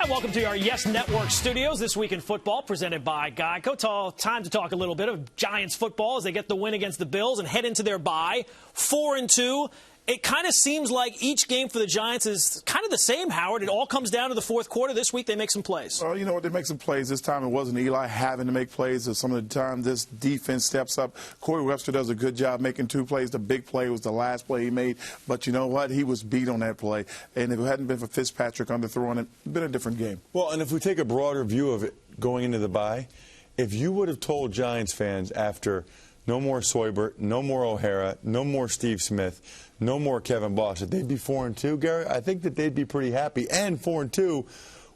Welcome to our Yes Network studios. This Week in Football, presented by Geico. Time to talk a little bit of Giants football as they get the win against the Bills and head into their bye, 4-2. It kind of seems like each game for the Giants is kind of the same, Howard. It all comes down to the fourth quarter. This week they make some plays. Well, you know what? They make some plays. This time it wasn't Eli having to make plays. Some of the time this defense steps up. Corey Webster does a good job making two plays. The big play was the last play he made. But you know what? He was beat on that play. And if it hadn't been for Fitzpatrick underthrowing it, it would been a different game. Well, and if we take a broader view of it going into the bye, if you would have told Giants fans after no more Soybert, no more O'Hara, no more Steve Smith, no more Kevin Boss, that they'd be 4-2, Gary, I think that they'd be pretty happy. And 4-2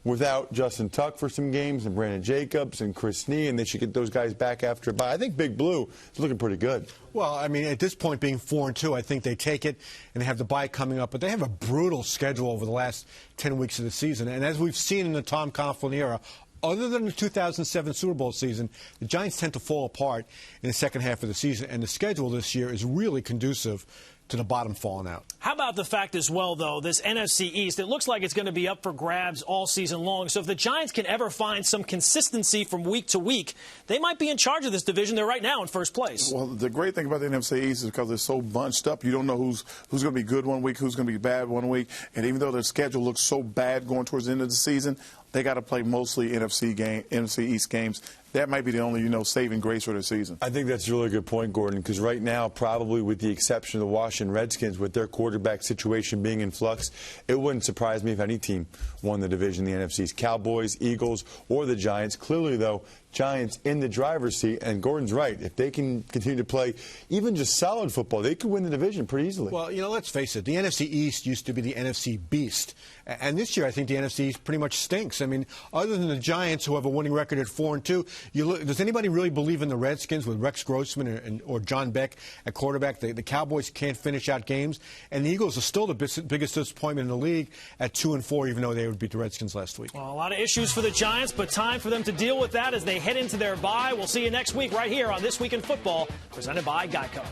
without Justin Tuck for some games and Brandon Jacobs and Chris Snee, and they should get those guys back after a bye. I think Big Blue is looking pretty good. Well, I mean, at this point, being 4-2, I think they take it, and they have the bye coming up. But they have a brutal schedule over the last 10 weeks of the season. And as we've seen in the Tom Coughlin era, other than the 2007 Super Bowl season, the Giants tend to fall apart in the second half of the season, and the schedule this year is really conducive to the bottom falling out. How about the fact as well, though, this NFC East, it looks like it's going to be up for grabs all season long. So if the Giants can ever find some consistency from week to week, they might be in charge of this division. They're right now in first place. Well, the great thing about the NFC East is because it's so bunched up, you don't know who's going to be good one week, who's going to be bad one week. And even though their schedule looks so bad going towards the end of the season, they got to play mostly NFC East games. That might be the only, saving grace for the season. I think that's a really good point, Gordon, because right now, probably with the exception of the Washington Redskins, with their quarterback situation being in flux, it wouldn't surprise me if any team won the division in the NFC East. Cowboys, Eagles, or the Giants. Clearly, though, Giants in the driver's seat, and Gordon's right. If they can continue to play even just solid football, they could win the division pretty easily. Well, let's face it. The NFC East used to be the NFC Beast. And this year, I think the NFC East pretty much stinks. I mean, other than the Giants, who have a winning record at 4-2, does anybody really believe in the Redskins with Rex Grossman or John Beck at quarterback? The Cowboys can't finish out games. And the Eagles are still the biggest disappointment in the league at 2-4, even though they would beat the Redskins last week. Well, a lot of issues for the Giants, but time for them to deal with that as they head into their bye. We'll see you next week right here on This Week in Football, presented by Geico.